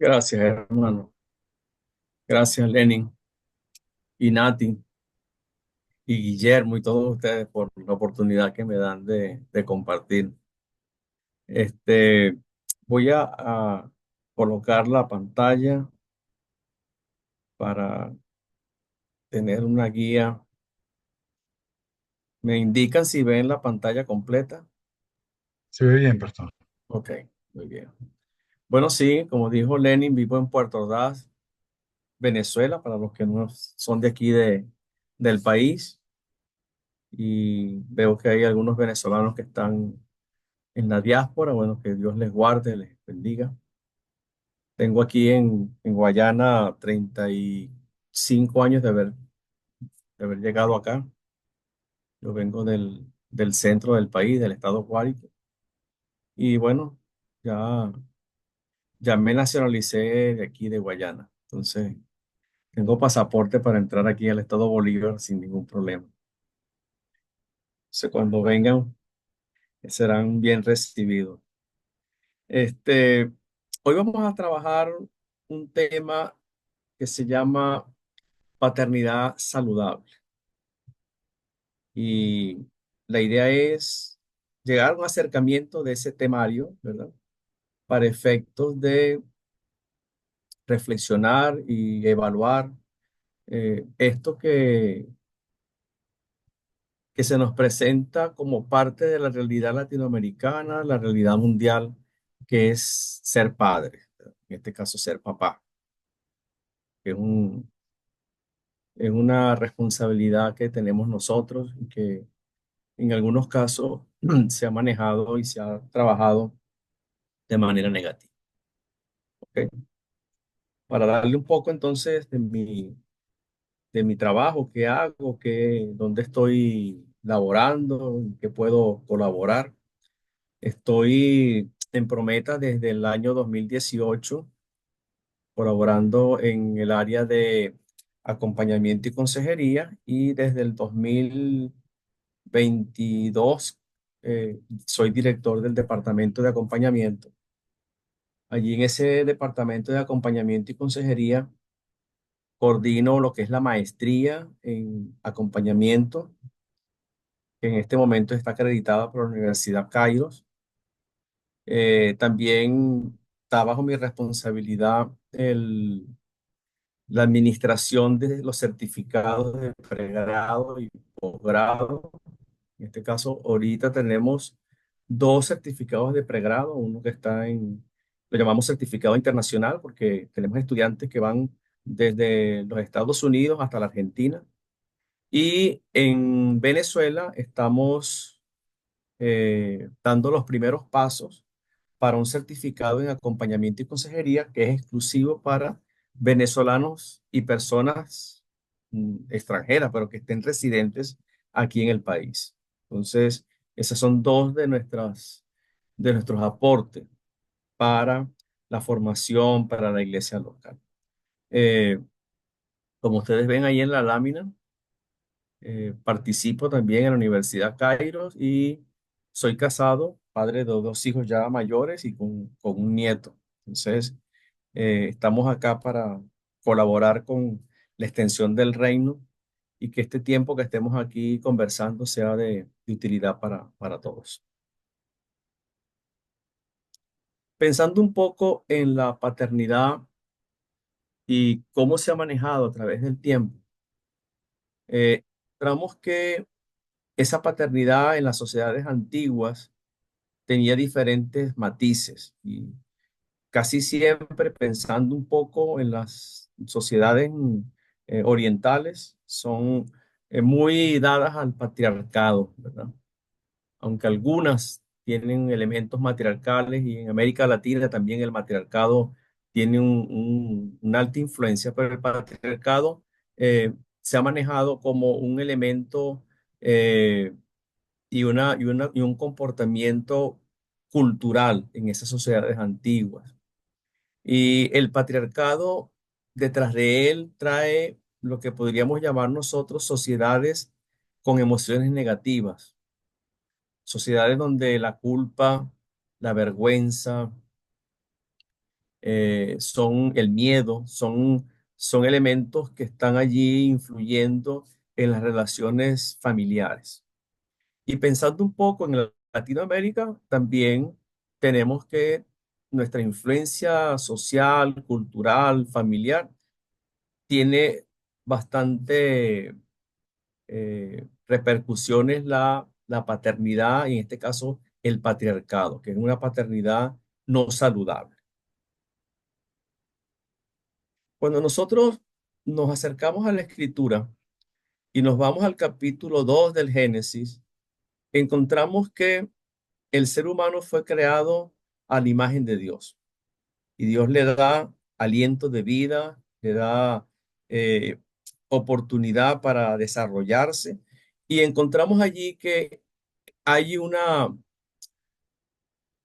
Gracias, hermano. Gracias, Lenin y Nati y Guillermo y todos ustedes por la oportunidad que me dan de compartir. Este, voy a colocar la pantalla para tener una guía. ¿Me indican si ven la pantalla completa? Se ve bien, pastor. Ok, muy bien. Bueno, sí, como dijo Lenin, vivo en Puerto Ordaz, Venezuela, para los que no son de aquí del país. Y veo que hay algunos venezolanos que están en la diáspora. Bueno, que Dios les guarde, les bendiga. Tengo aquí en Guayana 35 años de haber llegado acá. Yo vengo del centro del país, del estado Guárico. Y bueno, ya, ya me nacionalicé de aquí de Guayana. Entonces, tengo pasaporte para entrar aquí al estado Bolívar sin ningún problema. Entonces, cuando vengan, serán bien recibidos. Este, hoy vamos a trabajar un tema que se llama paternidad saludable. Y la idea es llegar a un acercamiento de ese temario, ¿verdad? Para efectos de reflexionar y evaluar esto que se nos presenta como parte de la realidad latinoamericana, la realidad mundial, que es ser padre, ¿verdad? En este caso ser papá, que es una responsabilidad que tenemos nosotros y que en algunos casos se ha manejado y se ha trabajado de manera negativa. ¿Ok? Para darle un poco entonces de mi trabajo, qué hago, dónde estoy laborando, en qué puedo colaborar. Estoy en Prometa desde el año 2018 colaborando en el área de acompañamiento y consejería, y desde el 2022 soy director del departamento de acompañamiento. Allí en ese departamento de acompañamiento y consejería coordino lo que es la maestría en acompañamiento, que en este momento está acreditada por la Universidad Kairos. También está bajo mi responsabilidad la administración de los certificados de pregrado y posgrado. En este caso, ahorita tenemos dos certificados de pregrado, uno que está lo llamamos certificado internacional porque tenemos estudiantes que van desde los Estados Unidos hasta la Argentina. Y en Venezuela estamos dando los primeros pasos para un certificado en acompañamiento y consejería que es exclusivo para venezolanos y personas extranjeras, pero que estén residentes aquí en el país. Entonces, esos son dos de nuestros aportes para la formación para la iglesia local. Eh, Como ustedes ven ahí en la lámina, participo también en la Universidad Kairos y soy casado, padre de dos hijos ya mayores y con un nieto. Entonces, estamos acá para colaborar con la extensión del reino y que este tiempo que estemos aquí conversando sea de utilidad para todos. Pensando un poco en la paternidad y cómo se ha manejado a través del tiempo, encontramos que esa paternidad en las sociedades antiguas tenía diferentes matices y casi siempre pensando un poco en las sociedades orientales son muy dadas al patriarcado, ¿verdad? Aunque algunas tienen elementos matriarcales y en América Latina también el matriarcado tiene una alta influencia, pero el patriarcado se ha manejado como un elemento eh, y un comportamiento cultural en esas sociedades antiguas. Y el patriarcado, detrás de él, trae lo que podríamos llamar nosotros sociedades con emociones negativas, sociedades donde la culpa, la vergüenza, son el miedo, son elementos que están allí influyendo en las relaciones familiares. Y pensando un poco en Latinoamérica, también tenemos que nuestra influencia social, cultural, familiar, tiene bastante repercusiones la paternidad, y en este caso el patriarcado, que es una paternidad no saludable. Cuando nosotros nos acercamos a la escritura y nos vamos al capítulo 2 del Génesis, encontramos que el ser humano fue creado a la imagen de Dios y Dios le da aliento de vida, le da eh, oportunidad para desarrollarse, y encontramos allí que hay una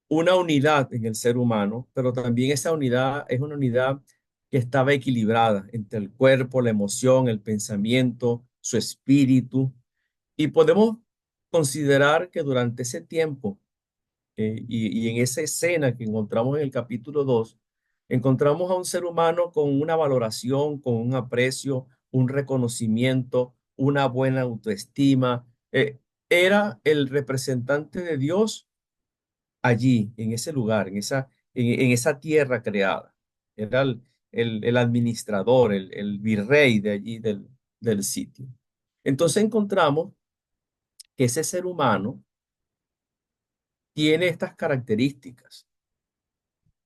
unidad en el ser humano, pero también esa unidad es una unidad que estaba equilibrada entre el cuerpo, la emoción, el pensamiento, su espíritu. Y podemos considerar que durante ese tiempo y en esa escena que encontramos en el capítulo 2 encontramos a un ser humano con una valoración, con un aprecio, un reconocimiento, una buena autoestima. Era el representante de Dios allí, en ese lugar, en esa tierra creada. Era el administrador, el virrey de allí del sitio. Entonces encontramos que ese ser humano tiene estas características.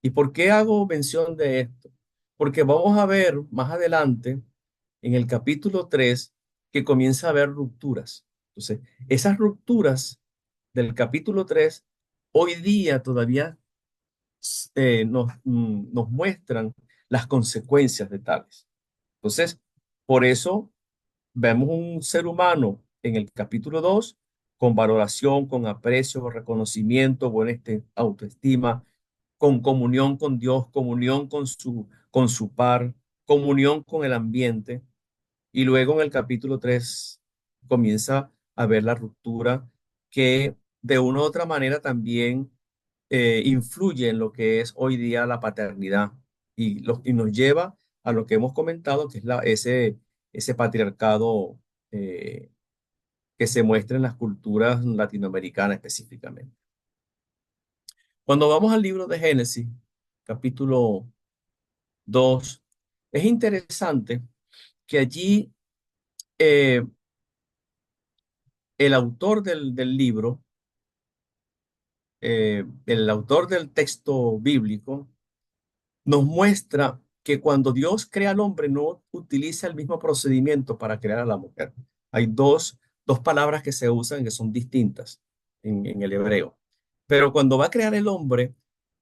¿Y por qué hago mención de esto? Porque vamos a ver más adelante, en el capítulo 3 que comienza a haber rupturas. Entonces, esas rupturas del capítulo 3 hoy día todavía nos muestran las consecuencias de tales. Entonces, por eso vemos un ser humano en el capítulo 2 con valoración, con aprecio, con reconocimiento, buena autoestima, con comunión con Dios, comunión con su par, comunión con el ambiente. Y luego en el capítulo 3 comienza a ver la ruptura que de una u otra manera también influye en lo que es hoy día la paternidad y nos lleva a lo que hemos comentado, que es ese patriarcado eh, que se muestra en las culturas latinoamericanas específicamente. Cuando vamos al libro de Génesis, capítulo 2, es interesante que allí eh, el autor del libro, el autor del texto bíblico, nos muestra que cuando Dios crea al hombre no utiliza el mismo procedimiento para crear a la mujer. Hay dos palabras que se usan que son distintas en el hebreo. Pero cuando va a crear el hombre,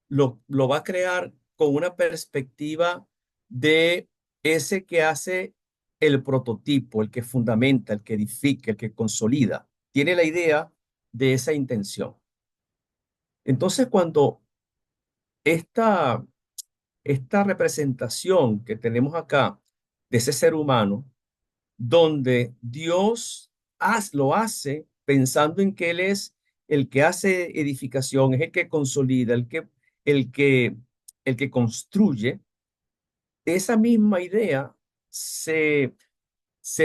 lo va a crear con una perspectiva de ese que hace el prototipo, el que fundamenta, el que edifica, el que consolida. Tiene la idea de esa intención. Entonces, cuando esta esta representación que tenemos acá de ese ser humano, donde Dios lo hace pensando en que Él es el que hace edificación, es el que consolida, el que, el que construye, esa misma idea se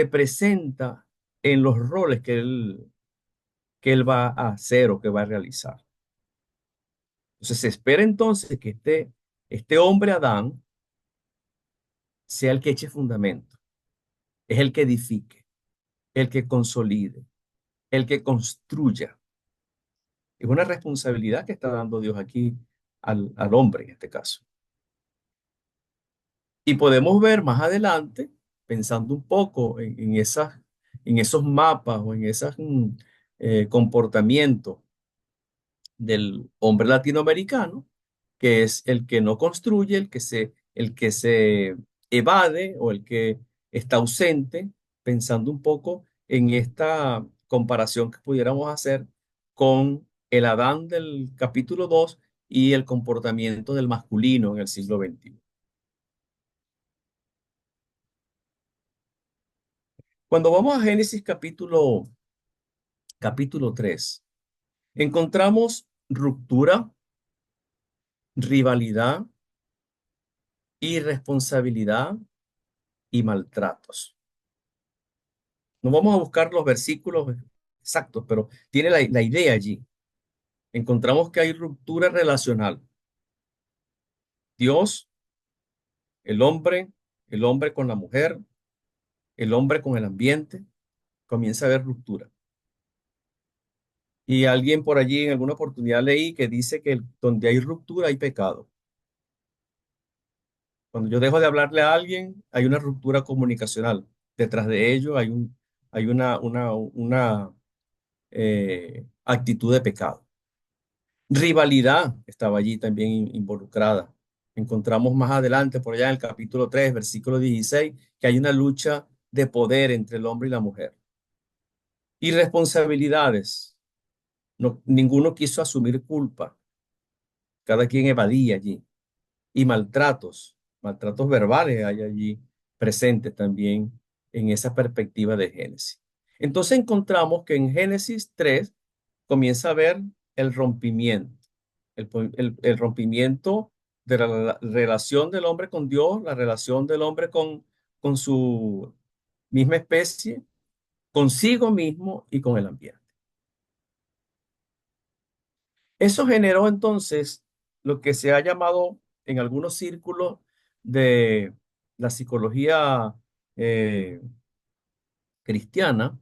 presenta en los roles que él va a hacer o que va a realizar. Entonces se espera entonces que este hombre Adán sea el que eche fundamento, es el que edifique, el que consolide, el que construya. Es una responsabilidad que está dando Dios aquí al hombre en este caso. Y podemos ver más adelante, pensando un poco en esos mapas o en esos comportamientos del hombre latinoamericano, que es el que no construye, el que se evade o el que está ausente, pensando un poco en esta comparación que pudiéramos hacer con el Adán del capítulo 2 y el comportamiento del masculino en el siglo XXI. Cuando vamos a Génesis capítulo 3 encontramos ruptura, rivalidad, irresponsabilidad y maltratos. No vamos a buscar los versículos exactos, pero tiene la idea allí. Encontramos que hay ruptura relacional. Dios, el hombre, el hombre con la mujer, el hombre con el ambiente, comienza a haber ruptura. Y alguien por allí en alguna oportunidad leí que dice que donde hay ruptura hay pecado. Cuando yo dejo de hablarle a alguien, hay una ruptura comunicacional. Detrás de ello hay una actitud de pecado. Rivalidad estaba allí también involucrada. Encontramos más adelante, por allá en el capítulo 3 versículo 16 que hay una lucha de poder entre el hombre y la mujer. Irresponsabilidades. No, ninguno quiso asumir culpa. Cada quien evadía allí. Y maltratos verbales hay allí presentes también en esa perspectiva de Génesis. Entonces encontramos que en Génesis 3 comienza a ver el rompimiento, el rompimiento de la relación del hombre con Dios, la relación del hombre con su misma especie, consigo mismo y con el ambiente. Eso generó entonces lo que se ha llamado en algunos círculos de la psicología eh, cristiana,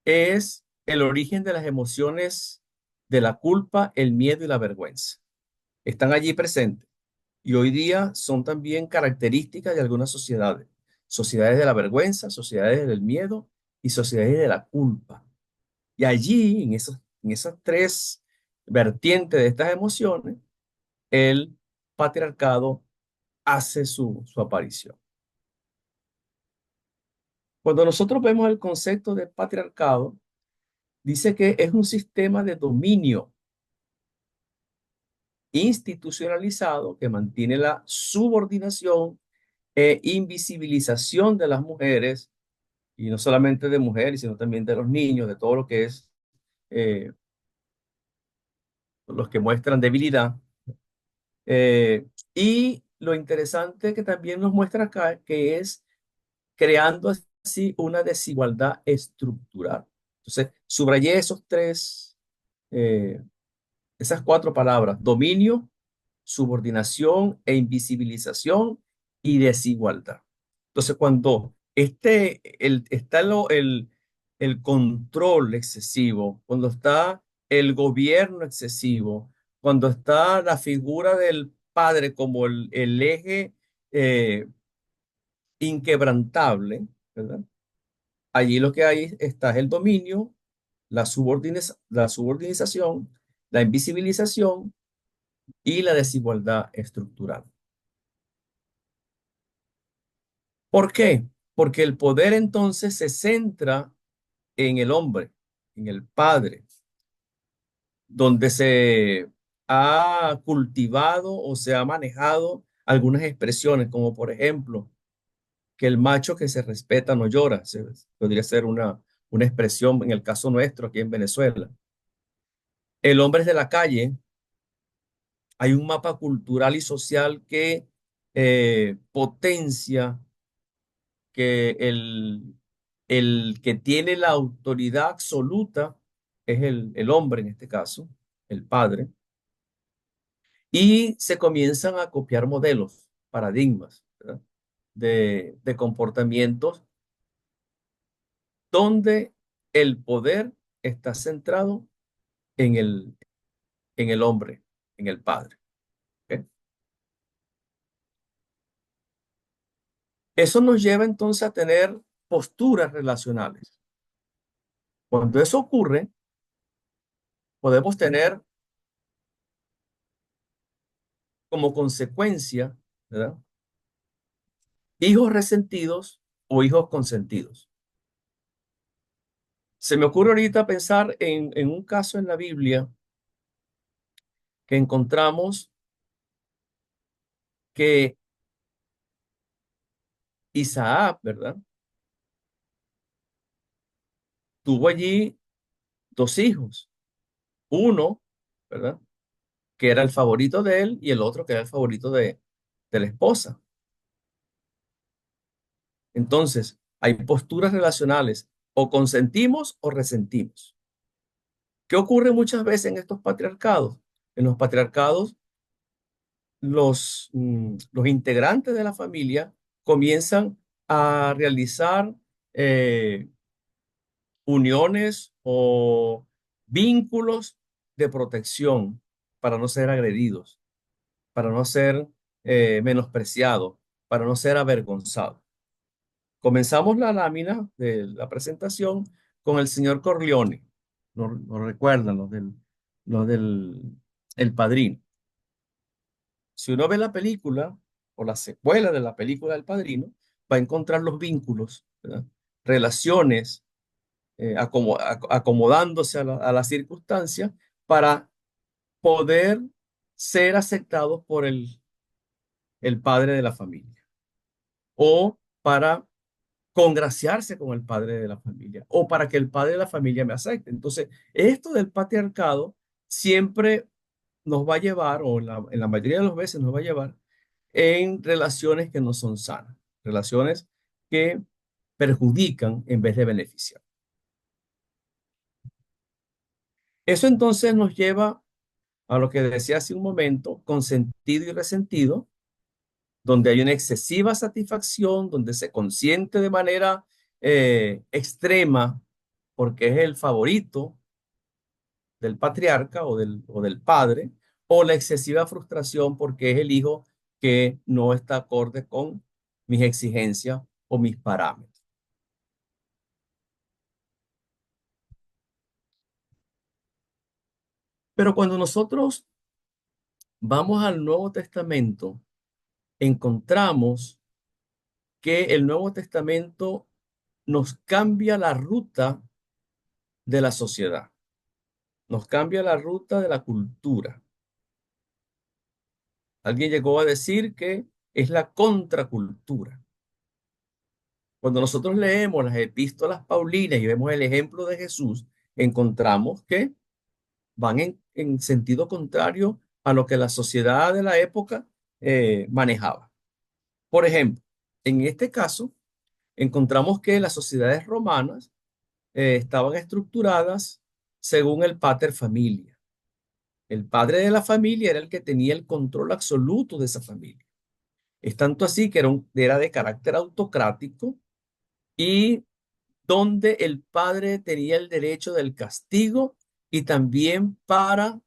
es el origen de las emociones de la culpa, el miedo y la vergüenza. Están allí presentes y hoy día son también características de algunas sociedades. Sociedades de la vergüenza, sociedades del miedo y sociedades de la culpa. Y allí, en esas tres vertientes de estas emociones, el patriarcado hace su aparición. Cuando nosotros vemos el concepto de patriarcado, dice que es un sistema de dominio institucionalizado que mantiene la subordinación e invisibilización de las mujeres, y no solamente de mujeres, sino también de los niños, de todo lo que es eh, los que muestran debilidad. Y lo interesante que también nos muestra acá, que es creando así una desigualdad estructural. Entonces, subrayé eh, esas cuatro palabras: dominio, subordinación e invisibilización y desigualdad. Entonces, cuando está el control excesivo, cuando está el gobierno excesivo, cuando está la figura del padre como el eje eh, inquebrantable, ¿verdad? Allí lo que hay está el dominio, la subordinación, la invisibilización y la desigualdad estructural. ¿Por qué? Porque el poder entonces se centra en el hombre, en el padre, donde se ha cultivado o se ha manejado algunas expresiones, como por ejemplo, que el macho que se respeta no llora. Podría ser una expresión en el caso nuestro aquí en Venezuela. El hombre es de la calle. Hay un mapa cultural y social que potencia que el que tiene la autoridad absoluta es el hombre en este caso, el padre, y se comienzan a copiar modelos, paradigmas, ¿verdad? De comportamientos donde el poder está centrado en en el hombre, en el padre. ¿Ok? Eso nos lleva entonces a tener posturas relacionales. Cuando eso ocurre, podemos tener como consecuencia, ¿verdad? Hijos resentidos o hijos consentidos. Se me ocurre ahorita pensar en un caso en la Biblia que encontramos que Isaac, ¿verdad? Tuvo allí dos hijos. Uno, ¿verdad? Que era el favorito de él y el otro que era el favorito de de la esposa. Entonces, hay posturas relacionales, o consentimos o resentimos. ¿Qué ocurre muchas veces en estos patriarcados? En los patriarcados, los integrantes de la familia comienzan a realizar eh, uniones o vínculos de protección para no ser agredidos, para no ser menospreciados, para no ser avergonzados. Comenzamos la lámina de la presentación con el señor Corleone. Lo recuerdan los del El Padrino. Si uno ve la película o la secuela de la película El Padrino, va a encontrar los vínculos, ¿verdad? Relaciones, acomodándose a la circunstancia para poder ser aceptados por el padre de la familia o para congraciarse con el padre de la familia o para que el padre de la familia me acepte. Entonces, esto del patriarcado siempre nos va a llevar, o en la mayoría de las veces nos va a llevar en relaciones que no son sanas, relaciones que perjudican en vez de beneficiar. Eso entonces nos lleva a lo que decía hace un momento, consentido y resentido, donde hay una excesiva satisfacción, donde se consiente de manera extrema porque es el favorito del patriarca o del padre, o la excesiva frustración porque es el hijo que no está acorde con mis exigencias o mis parámetros. Pero cuando nosotros vamos al Nuevo Testamento, encontramos que el Nuevo Testamento nos cambia la ruta de la sociedad, nos cambia la ruta de la cultura. Alguien llegó a decir que es la contracultura. Cuando nosotros leemos las epístolas paulinas y vemos el ejemplo de Jesús, encontramos que van en sentido contrario a lo que la sociedad de la época manejaba. Por ejemplo, en este caso, encontramos que las sociedades romanas estaban estructuradas según el pater familia. El padre de la familia era el que tenía el control absoluto de esa familia. Es tanto así que era de carácter autocrático y donde el padre tenía el derecho del castigo y también para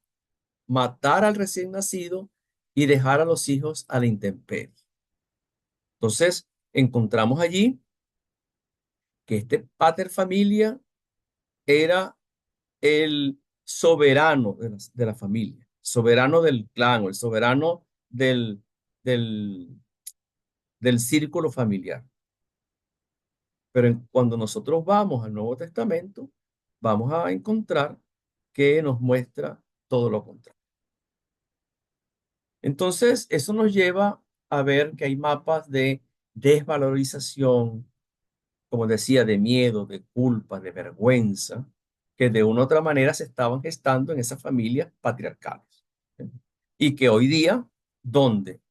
matar al recién nacido y dejar a los hijos a la intemperie. Entonces, encontramos allí que este pater familia era el soberano de la familia, soberano del clan o el soberano del, del círculo familiar. Pero cuando nosotros vamos al Nuevo Testamento, vamos a encontrar que nos muestra todo lo contrario. Entonces, eso nos lleva a ver que hay mapas de desvalorización, como decía, de miedo, de culpa, de vergüenza, que de una u otra manera se estaban gestando en esas familias patriarcales. Y que hoy día, donde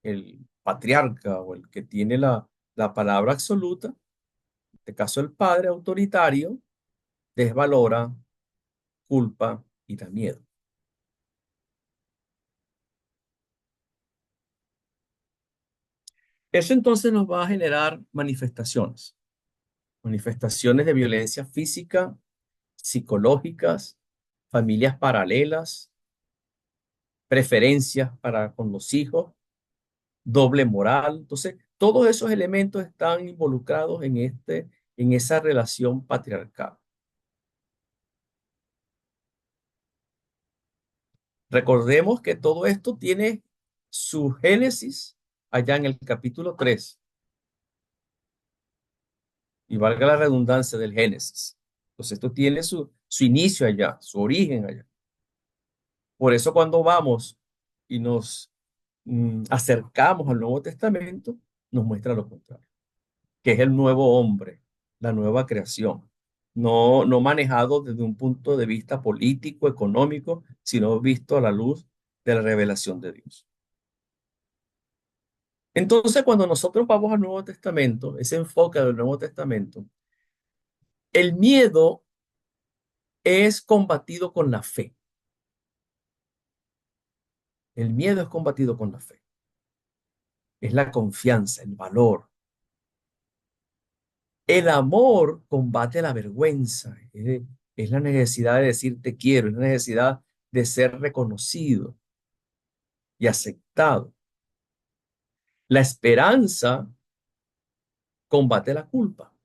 el patriarca o el que tiene la palabra absoluta, en este caso el padre autoritario, desvalora, culpa y da miedo. Eso entonces nos va a generar manifestaciones de violencia física, psicológicas, familias paralelas, preferencias para con los hijos, doble moral. Entonces, todos esos elementos están involucrados en esa relación patriarcal. Recordemos que todo esto tiene su génesis allá en el capítulo 3 y valga la redundancia del génesis. Entonces, esto tiene su inicio allá, su origen allá. Por eso cuando vamos y nos acercamos al Nuevo Testamento, nos muestra lo contrario, que es el nuevo hombre, la nueva creación, no manejado desde un punto de vista político, económico, sino visto a la luz de la revelación de Dios. Entonces, cuando nosotros vamos al Nuevo Testamento, ese enfoque del Nuevo Testamento, el miedo es combatido con la fe. El miedo es combatido con la fe. Es la confianza, el valor. El amor combate la vergüenza. Es la necesidad de decir te quiero, es la necesidad de ser reconocido y aceptado. La esperanza combate la culpa,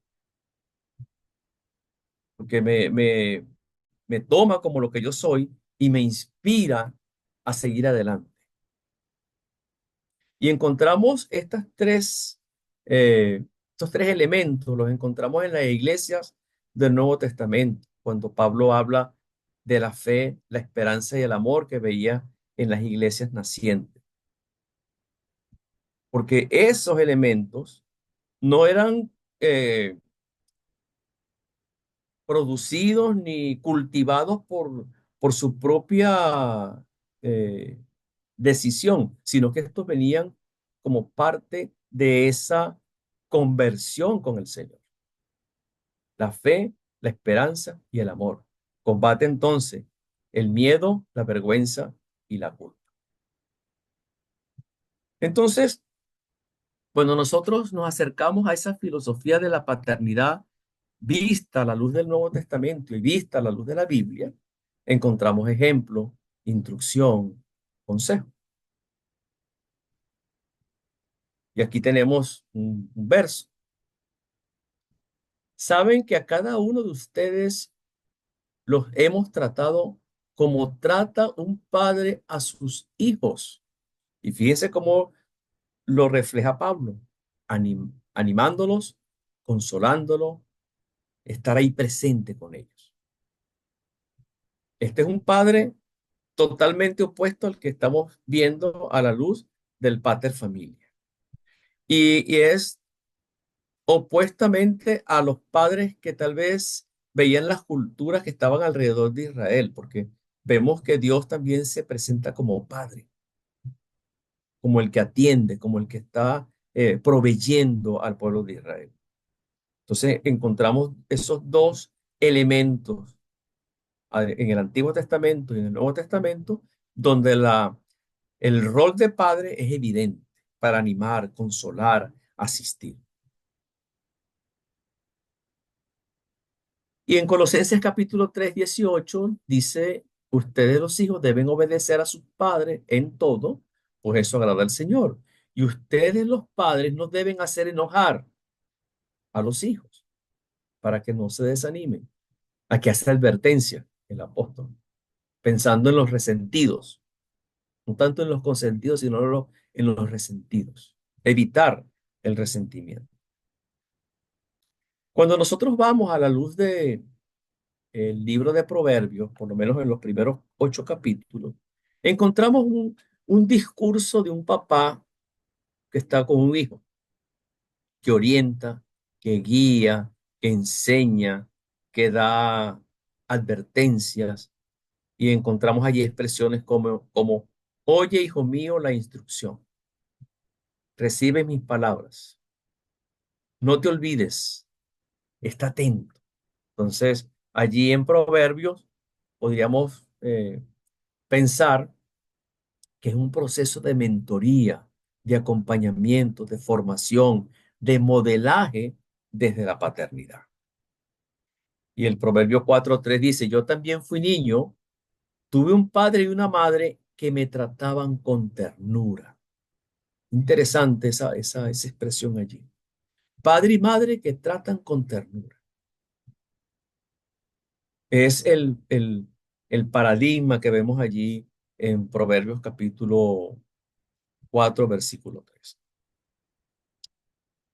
porque me toma como lo que yo soy y me inspira a seguir adelante. Y encontramos estos tres elementos, los encontramos en las iglesias del Nuevo Testamento, cuando Pablo habla de la fe, la esperanza y el amor que veía en las iglesias nacientes. Porque esos elementos no eran producidos ni cultivados por su propia eh, decisión, sino que estos venían como parte de esa conversión con el Señor. La fe, la esperanza y el amor. Combate entonces el miedo, la vergüenza y la culpa. Entonces, cuando nosotros nos acercamos a esa filosofía de la paternidad vista a la luz del Nuevo Testamento y vista a la luz de la Biblia, encontramos ejemplo, instrucción, consejo. Y aquí tenemos un verso. Saben que a cada uno de ustedes los hemos tratado como trata un padre a sus hijos. Y fíjense cómo lo refleja Pablo, animándolos, consolándolos, estar ahí presente con ellos. Este es un padre totalmente opuesto al que estamos viendo a la luz del pater familia. Y es opuestamente a los padres que tal vez veían las culturas que estaban alrededor de Israel, porque vemos que Dios también se presenta como padre, como el que atiende, como el que está proveyendo al pueblo de Israel. Entonces encontramos esos dos elementos en el Antiguo Testamento y en el Nuevo Testamento, donde el rol de padre es evidente para animar, consolar, asistir. Y en Colosenses capítulo 3:18 dice, ustedes los hijos deben obedecer a sus padres en todo, pues eso agrada al Señor. Y ustedes los padres no deben hacer enojar a los hijos para que no se desanimen. Aquí hace advertencia el apóstol, pensando en los resentidos, no tanto en los consentidos, sino en los resentidos. Evitar el resentimiento. Cuando nosotros vamos a la luz de el libro de Proverbios, por lo menos en los primeros 8 capítulos, encontramos un discurso de un papá que está con un hijo, que orienta, que guía, que enseña, que da advertencias, y encontramos allí expresiones como oye, hijo mío, la instrucción, recibe mis palabras, no te olvides, está atento. Entonces, allí en Proverbios podríamos pensar que es un proceso de mentoría, de acompañamiento, de formación, de modelaje desde la paternidad. Y el Proverbio 4:3 dice, yo también fui niño, tuve un padre y una madre que me trataban con ternura. Interesante esa expresión allí. Padre y madre que tratan con ternura. Es el paradigma que vemos allí en Proverbios capítulo 4, versículo 3.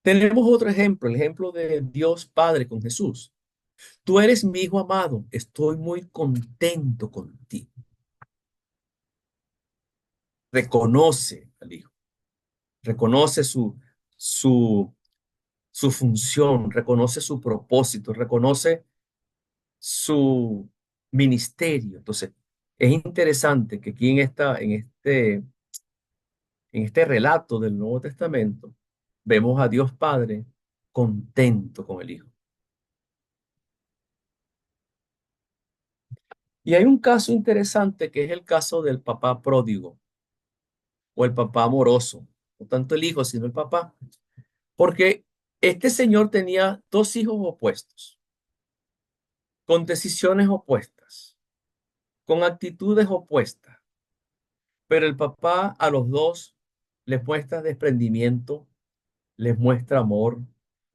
Tenemos otro ejemplo, el ejemplo de Dios Padre con Jesús. Tú eres mi hijo amado, estoy muy contento contigo. Reconoce al hijo, reconoce su, su función, reconoce su propósito, reconoce su ministerio. Entonces, es interesante que aquí en en este relato del Nuevo Testamento, vemos a Dios Padre contento con el Hijo. Y hay un caso interesante que es el caso del papá pródigo o el papá amoroso, no tanto el hijo, sino el papá, porque este señor tenía dos hijos opuestos, con decisiones opuestas, con actitudes opuestas, pero el papá a los dos les muestra desprendimiento, les muestra amor,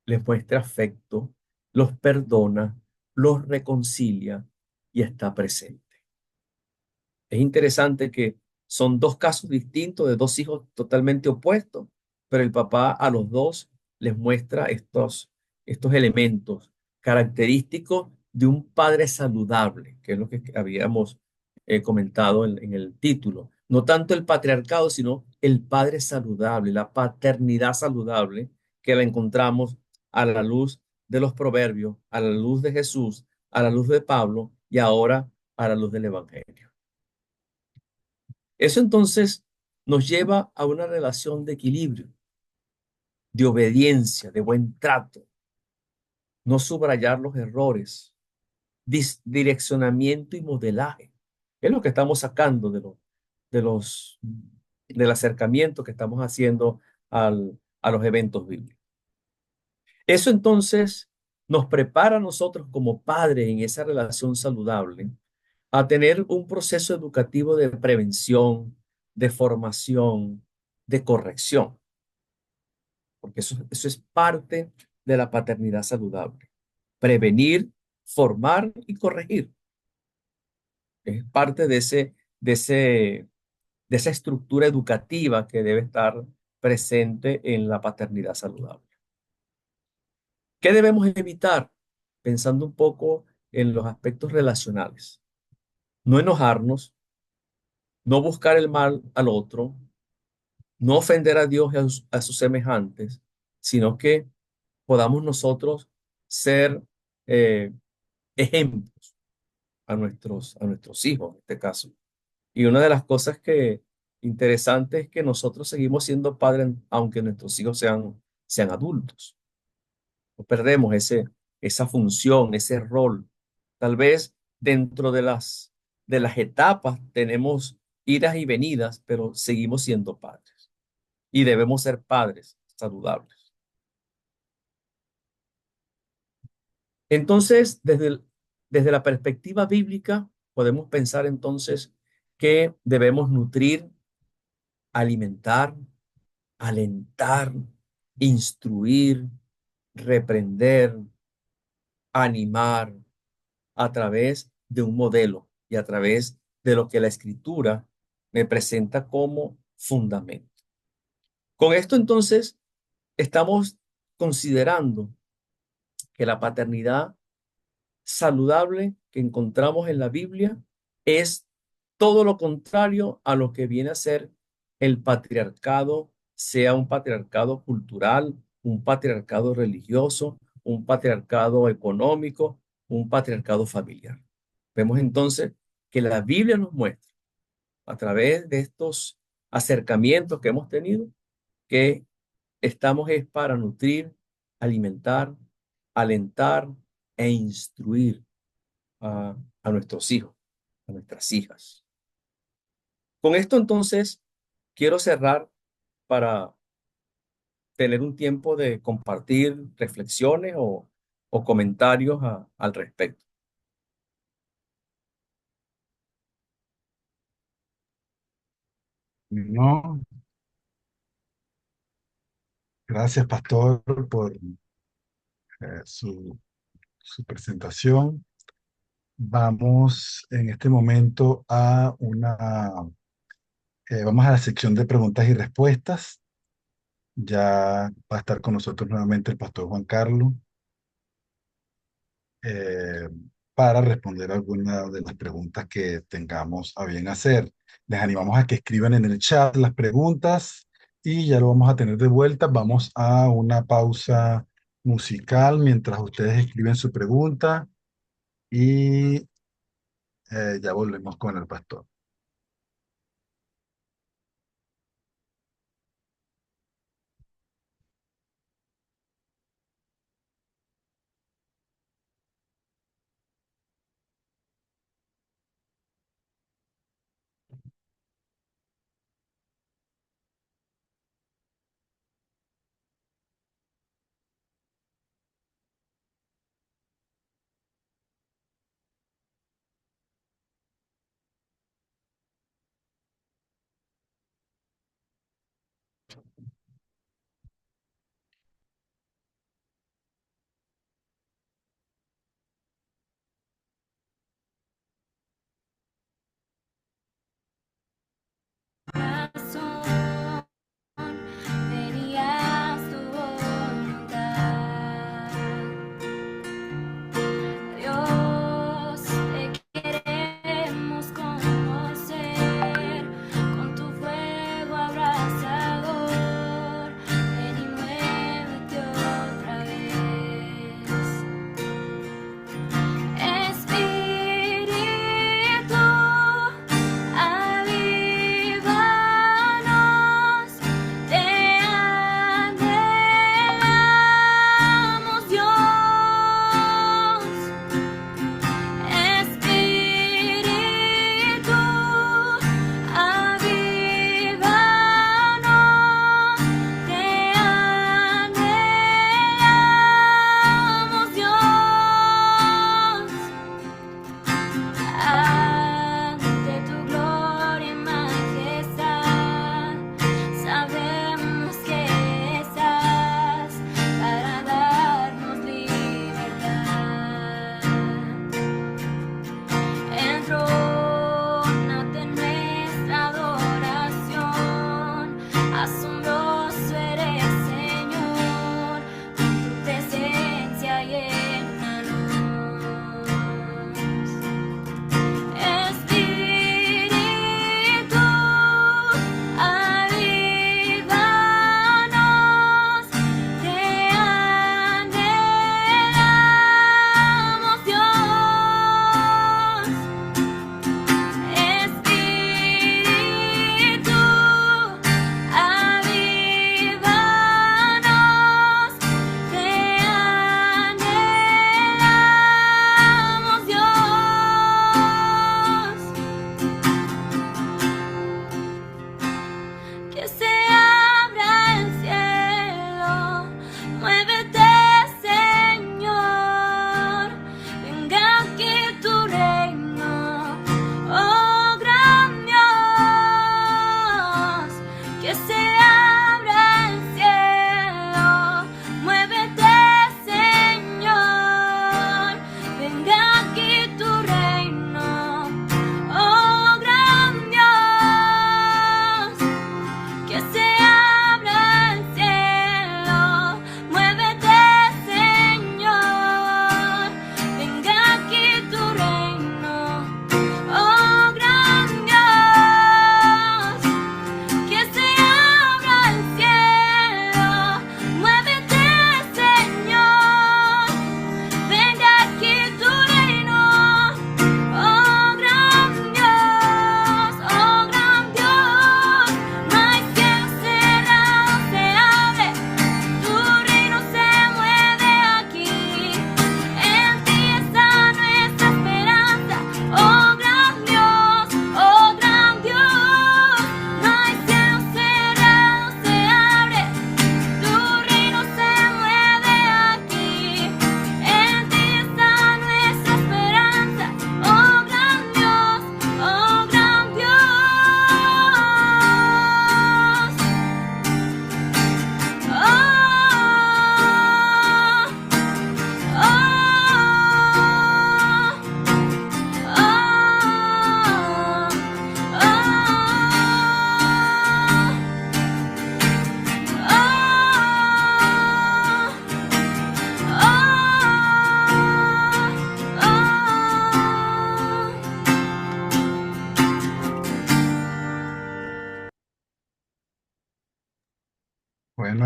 les muestra afecto, los perdona, los reconcilia y está presente. Es interesante que son dos casos distintos de dos hijos totalmente opuestos, pero el papá a los dos les muestra estos elementos característicos de un padre saludable, que es lo que habíamos comentado en el título. No tanto el patriarcado, sino el padre saludable, la paternidad saludable, que la encontramos a la luz de los proverbios, a la luz de Jesús, a la luz de Pablo y ahora a la luz del Evangelio. Eso entonces nos lleva a una relación de equilibrio, de obediencia, de buen trato, no subrayar los errores, direccionamiento y modelaje. Es lo que estamos sacando de los, del acercamiento que estamos haciendo a los eventos bíblicos. Eso entonces nos prepara a nosotros como padres en esa relación saludable a tener un proceso educativo de prevención, de formación, de corrección, porque eso es parte de la paternidad saludable. Prevenir, formar y corregir. Es parte de esa estructura educativa que debe estar presente en la paternidad saludable. ¿Qué debemos evitar? Pensando un poco en los aspectos relacionales. No enojarnos, no buscar el mal al otro, no ofender a Dios y a sus semejantes, sino que podamos nosotros ser eh, ejemplos a nuestros hijos, en este caso. Y una de las cosas que interesante es que nosotros seguimos siendo padres aunque nuestros hijos sean adultos. No perdemos esa función, ese rol. Tal vez dentro de las etapas tenemos idas y venidas, pero seguimos siendo padres y debemos ser padres saludables. Entonces, desde la perspectiva bíblica, podemos pensar entonces que debemos nutrir, alimentar, alentar, instruir, reprender, animar a través de un modelo y a través de lo que la escritura me presenta como fundamento. Con esto entonces estamos considerando que la paternidad saludable que encontramos en la Biblia es todo lo contrario a lo que viene a ser el patriarcado, sea un patriarcado cultural, un patriarcado religioso, un patriarcado económico, un patriarcado familiar. Vemos entonces que la Biblia nos muestra a través de estos acercamientos que hemos tenido que estamos es para nutrir, alimentar, alentar e instruir a nuestros hijos, a nuestras hijas. Con esto entonces quiero cerrar para tener un tiempo de compartir reflexiones o comentarios al respecto. No, gracias, pastor, por su presentación. Vamos en este momento vamos a la sección de preguntas y respuestas. Ya va a estar con nosotros nuevamente el pastor Juan Carlos eh, para responder alguna de las preguntas que tengamos a bien hacer. Les animamos a que escriban en el chat las preguntas y ya lo vamos a tener de vuelta. Vamos a una pausa musical mientras ustedes escriben su pregunta y ya volvemos con el pastor.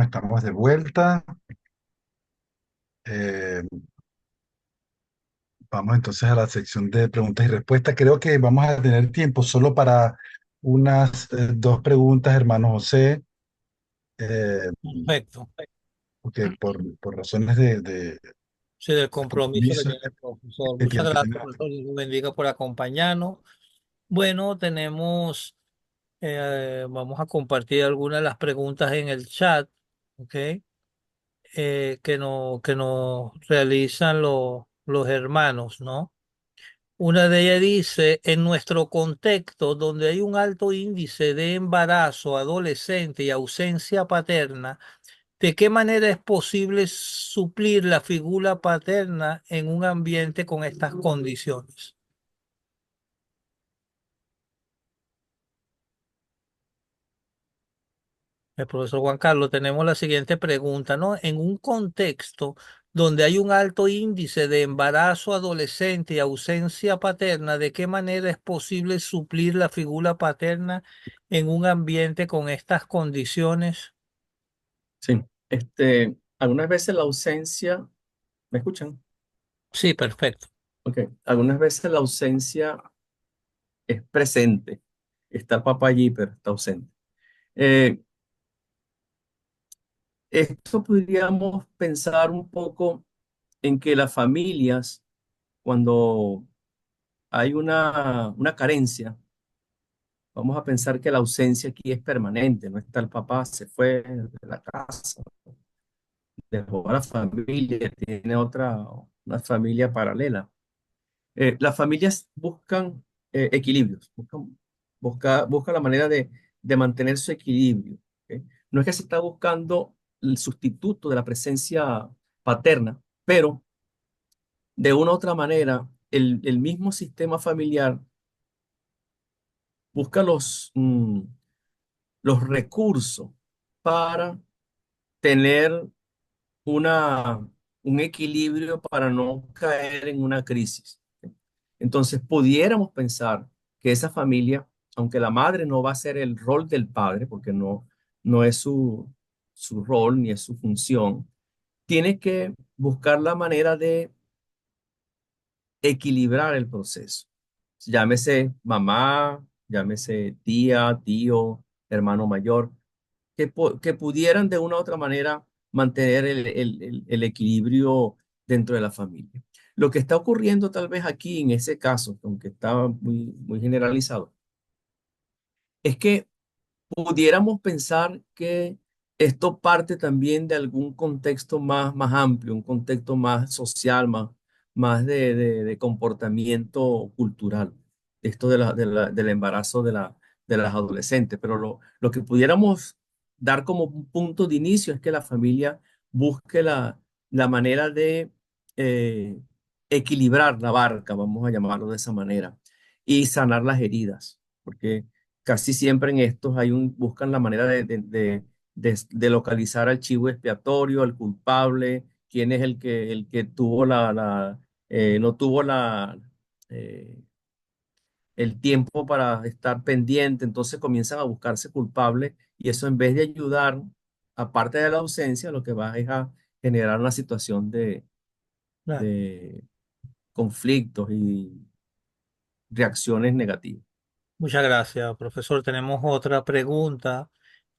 estamos de vuelta. Eh, Vamos entonces a la sección de preguntas y respuestas. Creo que vamos a tener tiempo solo para unas dos preguntas, hermano José, eh, Perfecto. porque por razones Sí, del de compromiso que compromiso tiene el profesor. que Muchas él gracias, tiene. profesor. Dios lo bendiga por acompañarnos. Bueno, vamos a compartir algunas de las preguntas en el chat, ¿ok? Que nos realizan los hermanos, ¿no? Una de ellas dice, en nuestro contexto, donde hay un alto índice de embarazo adolescente y ausencia paterna, ¿de qué manera es posible suplir la figura paterna en un ambiente con estas condiciones? El profesor Juan Carlos, tenemos la siguiente pregunta, ¿no? En un contexto donde hay un alto índice de embarazo adolescente y ausencia paterna, ¿de qué manera es posible suplir la figura paterna en un ambiente con estas condiciones? Sí, algunas veces la ausencia, ¿me escuchan? Sí, perfecto. Ok, algunas veces la ausencia es presente. Está el papá allí, pero está ausente. Eh, Esto podríamos pensar un poco en que las familias, cuando hay una carencia, vamos a pensar que la ausencia aquí es permanente, no está el papá, se fue de la casa, dejó a la familia, tiene una familia paralela. Las familias buscan equilibrios, buscan la manera de mantener su equilibrio. ¿Ok? No es que se está buscando el sustituto de la presencia paterna, pero de una u otra manera, el mismo sistema familiar busca los recursos para tener una, un equilibrio para no caer en una crisis. Entonces, pudiéramos pensar que esa familia, aunque la madre no va a ser el rol del padre, porque no es su rol ni es su función, tiene que buscar la manera de equilibrar el proceso. Llámese mamá, llámese tía, tío, hermano mayor, que pudieran de una u otra manera mantener el equilibrio dentro de la familia. Lo que está ocurriendo tal vez aquí en ese caso, aunque estaba muy generalizado, es que pudiéramos pensar que esto parte también de algún contexto más amplio, un contexto más social, más de comportamiento cultural, esto del embarazo de las adolescentes. Pero lo que pudiéramos dar como un punto de inicio es que la familia busque la manera de eh, equilibrar la barca, vamos a llamarlo de esa manera, y sanar las heridas, porque casi siempre en estos buscan la manera de localizar al chivo expiatorio, al culpable, quién es el que tuvo no tuvo eh, el tiempo para estar pendiente, entonces comienzan a buscarse culpables y eso en vez de ayudar, aparte de la ausencia, lo que va es a generar una situación Claro. de conflictos y reacciones negativas. Muchas gracias, profesor. Tenemos otra pregunta.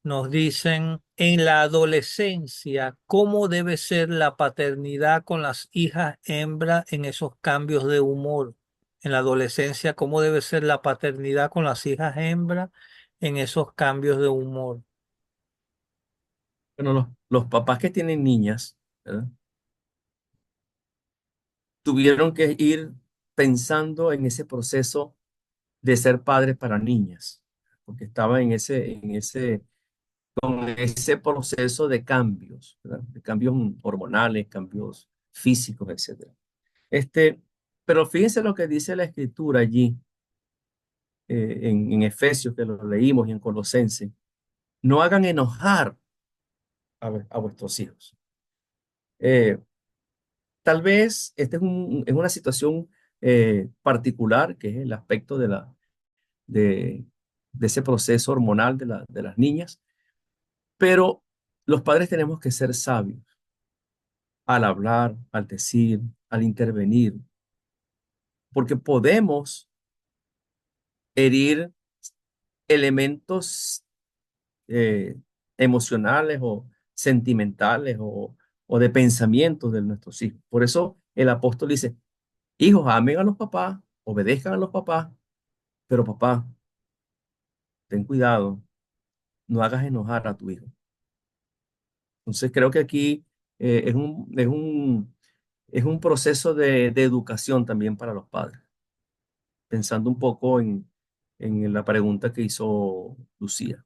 Nos dicen, en la adolescencia, ¿cómo debe ser la paternidad con las hijas hembras en esos cambios de humor? En la adolescencia, ¿cómo debe ser la paternidad con las hijas hembras en esos cambios de humor? Bueno, los papás que tienen niñas, ¿verdad? Tuvieron que ir pensando en ese proceso de ser padres para niñas, porque estaba con ese proceso de cambios, ¿verdad? De cambios hormonales, cambios físicos, etcétera. Pero fíjense lo que dice la escritura allí, en Efesios, que lo leímos, y en Colosenses. No hagan enojar a vuestros hijos. Eh, Tal vez esta es una situación particular, que es el aspecto de, de ese proceso hormonal de las niñas, pero los padres tenemos que ser sabios al hablar, al decir, al intervenir, porque podemos herir elementos eh, emocionales o sentimentales o de pensamientos de nuestros hijos. Por eso el apóstol dice, hijos, amen a los papás, obedezcan a los papás, pero papá, ten cuidado, no hagas enojar a tu hijo. Entonces creo que aquí es un proceso de educación también para los padres, pensando un poco en la pregunta que hizo Lucía.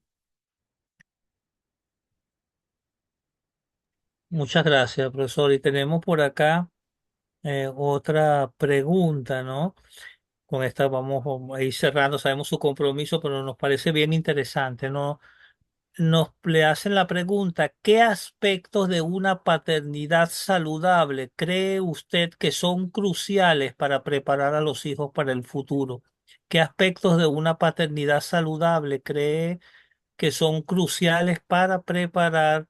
Muchas gracias, profesor. Y tenemos por acá otra pregunta, ¿no? Con esta vamos a ir cerrando, sabemos su compromiso, pero nos parece bien interesante, ¿no? Nos le hacen la pregunta, ¿qué aspectos de una paternidad saludable cree usted que son cruciales para preparar a los hijos para el futuro? ¿Qué aspectos de una paternidad saludable cree que son cruciales para preparar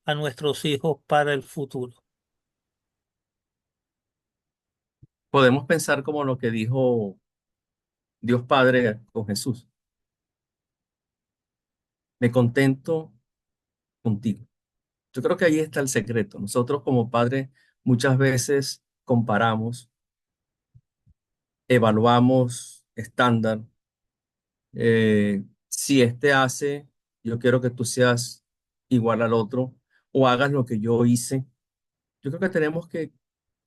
a nuestros hijos para el futuro? Podemos pensar como lo que dijo Dios Padre con Jesús. Me contento contigo. Yo creo que ahí está el secreto. Nosotros como padres muchas veces comparamos, evaluamos estándar. Si este hace, yo quiero que tú seas igual al otro o hagas lo que yo hice. Yo creo que tenemos que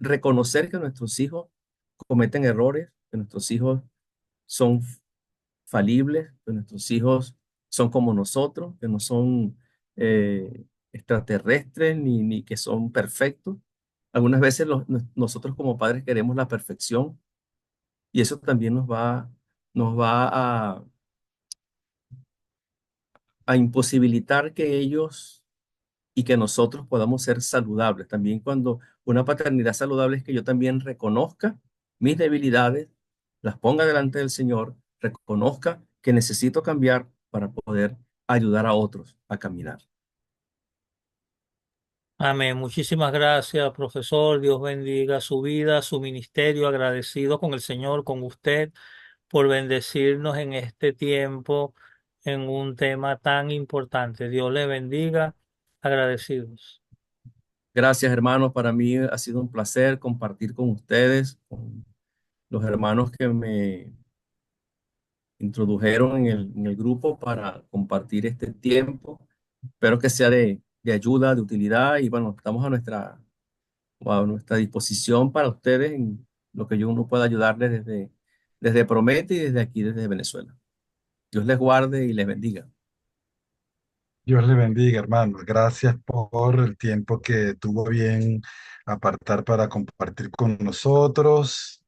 reconocer que nuestros hijos cometen errores, que nuestros hijos son falibles, que nuestros hijos son como nosotros, que no son extraterrestres ni que son perfectos. Algunas veces nosotros como padres queremos la perfección y eso también nos va a imposibilitar que ellos y que nosotros podamos ser saludables. También cuando una paternidad saludable es que yo también reconozca mis debilidades, las ponga delante del Señor, reconozca que necesito cambiar para poder ayudar a otros a caminar. Amén. Muchísimas gracias, profesor. Dios bendiga su vida, su ministerio. Agradecido con el Señor, con usted, por bendecirnos en este tiempo en un tema tan importante. Dios le bendiga. Agradecidos. Gracias, hermanos. Para mí ha sido un placer compartir con ustedes, con los hermanos que me introdujeron en el grupo para compartir este tiempo. Espero que sea de ayuda, de utilidad y bueno, estamos a nuestra disposición para ustedes en lo que yo uno pueda ayudarles desde Promete y desde aquí, desde Venezuela. Dios les guarde y les bendiga. Dios le bendiga, hermano. Gracias por el tiempo que tuvo bien apartar para compartir con nosotros.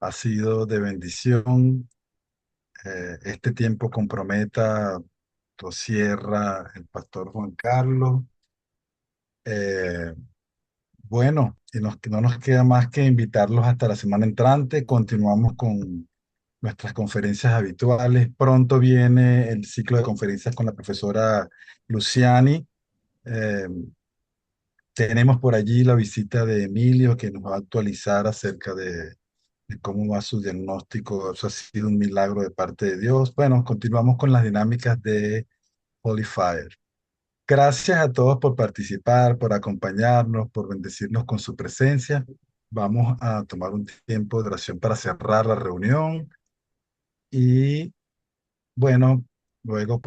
Ha sido de bendición. Este tiempo comprometa, lo cierra el pastor Juan Carlos. Eh, bueno, no nos queda más que invitarlos hasta la semana entrante. Continuamos con nuestras conferencias habituales. Pronto viene el ciclo de conferencias con la profesora Luciani. Eh, Tenemos por allí la visita de Emilio que nos va a actualizar acerca de cómo va su diagnóstico. Eso ha sido un milagro de parte de Dios. Bueno, continuamos con las dinámicas de Holy Fire. Gracias a todos por participar, por acompañarnos, por bendecirnos con su presencia. Vamos a tomar un tiempo de oración para cerrar la reunión y bueno, luego